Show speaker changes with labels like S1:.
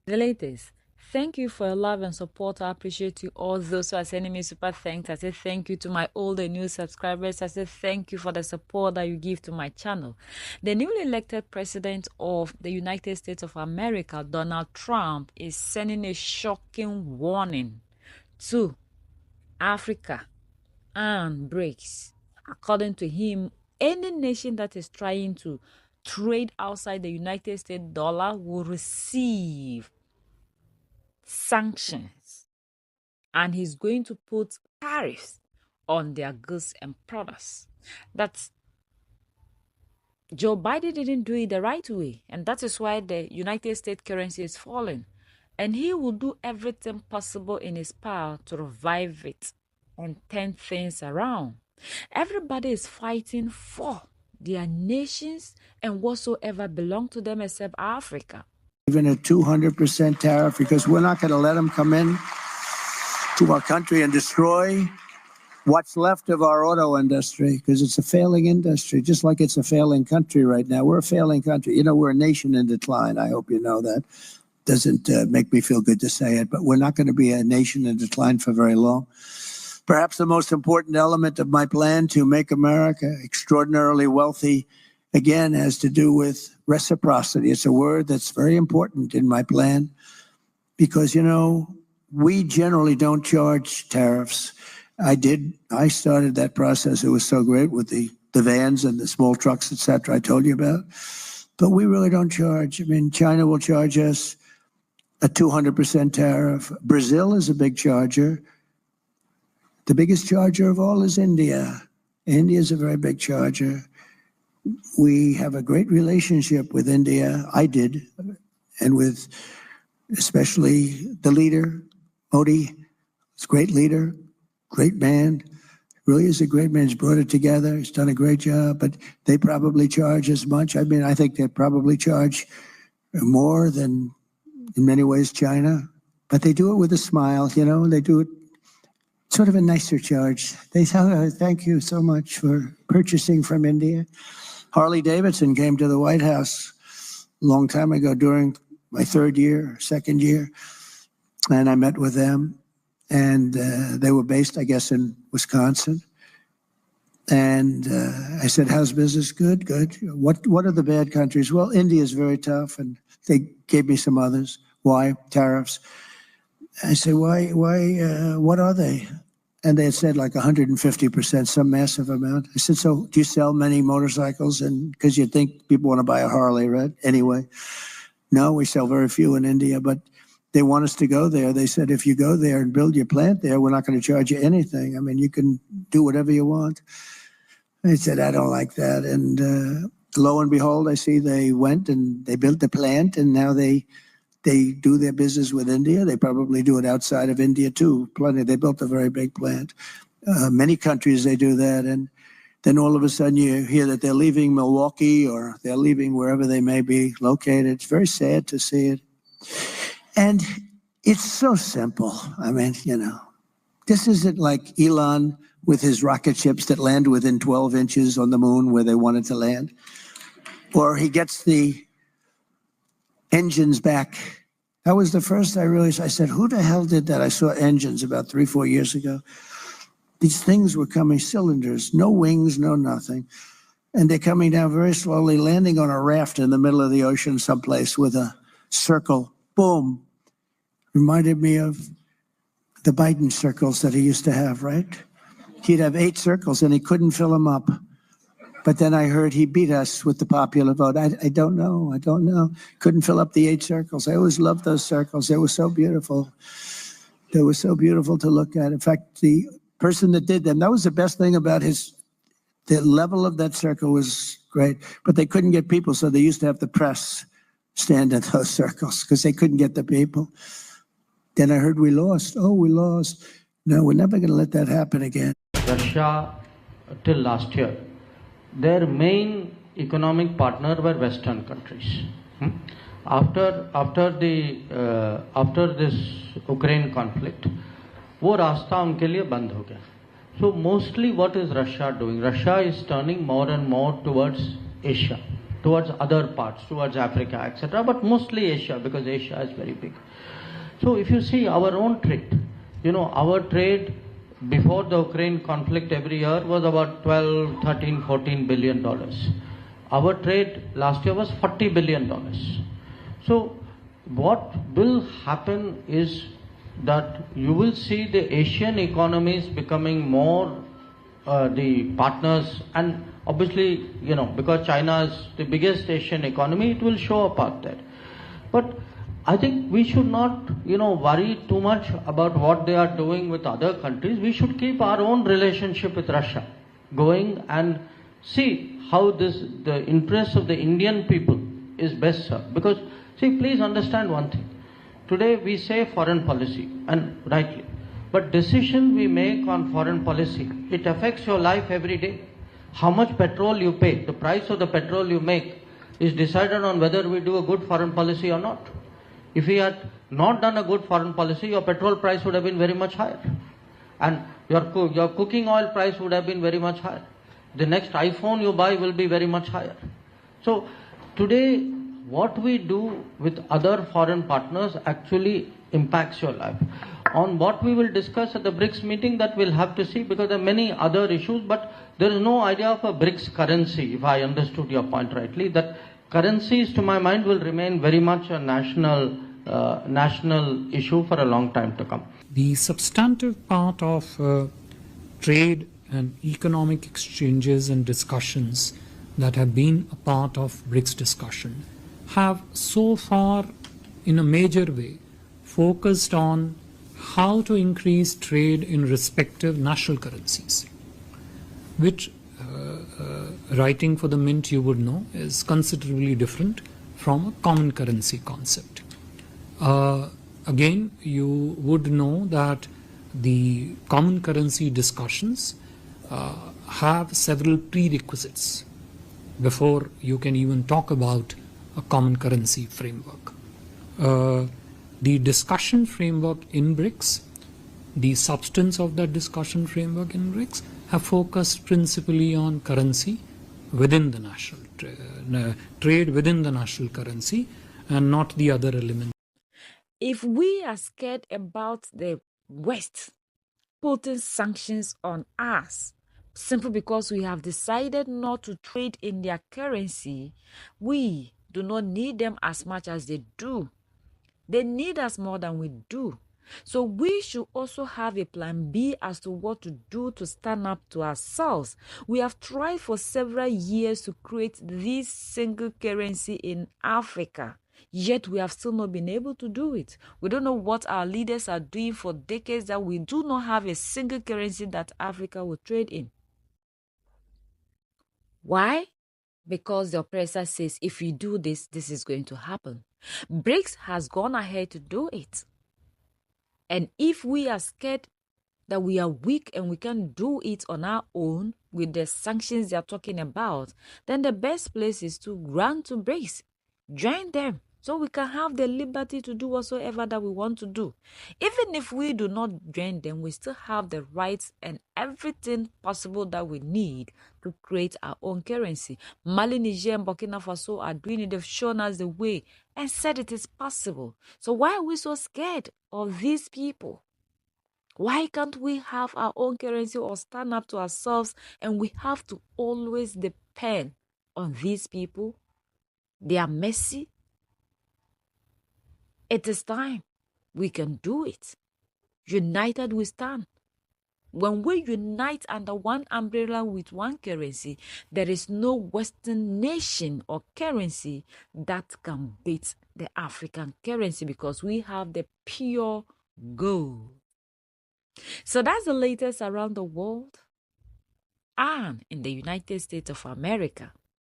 S1: The latest. Thank you for your love and support. I appreciate you all those who are sending me super thanks. I say thank you to my old and new subscribers. I say thank you for the support that you give to my channel. The newly elected president of the United States of America, Donald Trump, is sending a shocking warning to Africa and Brics. According to him, any nation that is trying to trade outside the United States dollar will receive sanctions, and he's going to put tariffs on their goods and products. That's Joe Biden didn't do it the right way, and that is why the United States currency is falling. And he will do everything possible in his power to revive it and turn things around. Everybody is fighting for their nations and whatsoever belong to them except Africa.
S2: Even a 200% tariff, because we're not going to let them come in to our country and destroy what's left of our auto industry, because it's a failing industry, just like it's a failing country right now. We're a failing country. You know, we're a nation in decline. I hope you know that. Doesn't make me feel good to say it, but we're not going to be a nation in decline for very long. Perhaps the most important element of my plan to make America extraordinarily wealthy again has to do with reciprocity. It's a word that's very important in my plan because, you know, we generally don't charge tariffs. I started that process. It was so great with the vans and the small trucks, et cetera, I told you about. But we really don't charge. I mean, China will charge us a 200% tariff. Brazil is a big charger. The biggest charger of all is India. India is a very big charger. We have a great relationship with India. I did, and with especially the leader, Modi. He's a great leader, great man. Really is a great man. He's brought it together. He's done a great job, but they probably charge as much. I mean, I think they probably charge more than, in many ways, China, but they do it with a smile, you know, they do it sort of a nicer charge. They say, thank you so much for purchasing from India. Harley Davidson came to the White House a long time ago during my second year, and I met with them. And they were based, I guess, in Wisconsin. And I said, how's business? Good, good. What are the bad countries? Well, India is very tough, and they gave me some others. Why? Tariffs. I said, why, what are they? And they had said like 150%, some massive amount. I said, so do you sell many motorcycles? And because you think people want to buy a Harley, right? Anyway, no, we sell very few in India, but they want us to go there. They said, if you go there and build your plant there, we're not going to charge you anything. I mean, you can do whatever you want. I said, I don't like that. And lo and behold, I see they went and they built the plant, and now they do their business with India. They probably do it outside of India too. Plenty. They built a very big plant. Many countries, they do that. And then all of a sudden you hear that they're leaving Milwaukee or they're leaving wherever they may be located. It's very sad to see it. And it's so simple. I mean, you know, this isn't like Elon with his rocket ships that land within 12 inches on the moon where they wanted to land. Or he gets the engines back. That was the first I realized. I said, who the hell did that? I saw engines about 3-4 years ago. These things were coming, cylinders, no wings, no nothing. And they're coming down very slowly, landing on a raft in the middle of the ocean someplace with a circle. Boom. Reminded me of the Biden circles that he used to have, right? He'd have 8 circles and he couldn't fill them up. But then I heard he beat us with the popular vote. I don't know. Couldn't fill up the 8 circles. I always loved those circles. They were so beautiful. They were so beautiful to look at. In fact, the person that did them, that was the best thing about the level of that circle was great. But they couldn't get people, so they used to have the press stand in those circles because they couldn't get the people. Then I heard we lost. Oh, we lost. No, we're never going to let that happen again.
S3: Russia, till last year, their main economic partner were Western countries. After this Ukraine conflict, वो रास्ता उनके लिए बंद हो गया. So mostly what is Russia doing? Russia is turning more and more towards Asia. towards other parts, towards Africa, etc., but mostly Asia, because Asia is very big. So if you see our own trade, our trade before the Ukraine conflict every year was about 12, 13, 14 billion dollars. Our trade last year was 40 billion dollars. So what will happen is that you will see the Asian economies becoming more the partners, and obviously, because China is the biggest Asian economy, it will show up out there. But I think we should not, worry too much about what they are doing with other countries. We should keep our own relationship with Russia going and see how the interests of the Indian people is best served. Because, see, please understand one thing. Today we say foreign policy, and rightly. But decision we make on foreign policy, it affects your life every day. How much petrol you pay, the price of the petrol you make is decided on whether we do a good foreign policy or not. If we had not done a good foreign policy, your petrol price would have been very much higher. And your cooking oil price would have been very much higher. The next iPhone you buy will be very much higher. So today, what we do with other foreign partners actually impacts your life. On what we will discuss at the Brics meeting, that we'll have to see, because there are many other issues, but there is no idea of a Brics currency, if I understood your point rightly. That currencies, to my mind, will remain very much a national issue for a long time to come.
S4: The substantive part of trade and economic exchanges and discussions that have been a part of Brics discussion have so far, in a major way, focused on how to increase trade in respective national currencies, which, writing for the Mint, you would know, is considerably different from a common currency concept. Again, you would know that the common currency discussions have several prerequisites before you can even talk about a common currency framework. The discussion framework in Brics, the substance of that discussion framework in Brics, have focused principally on currency within the national trade within the national currency, and not the other elements.
S1: If we are scared about the West putting sanctions on us simply because we have decided not to trade in their currency, we do not need them as much as they do. They need us more than we do. So we should also have a plan B as to what to do to stand up to ourselves. We have tried for several years to create this single currency in Africa, yet we have still not been able to do it. We don't know what our leaders are doing for decades that we do not have a single currency that Africa will trade in. Why? Because the oppressor says, if you do this, this is going to happen. Brics has gone ahead to do it. And if we are scared that we are weak and we can't do it on our own with the sanctions they are talking about, then the best place is to run to Brics, join them, so we can have the liberty to do whatsoever that we want to do. Even if we do not join them, we still have the rights and everything possible that we need to create our own currency. Mali, Niger, and Burkina Faso are doing it. They've shown us the way and said it is possible. So why are we so scared of these people? Why can't we have our own currency or stand up to ourselves, and we have to always depend on these people? They are messy. It is time. We can do it. United we stand. When we unite under one umbrella with one currency, there is no Western nation or currency that can beat the African currency, because we have the pure gold. So that's the latest around the world and in the United States of America.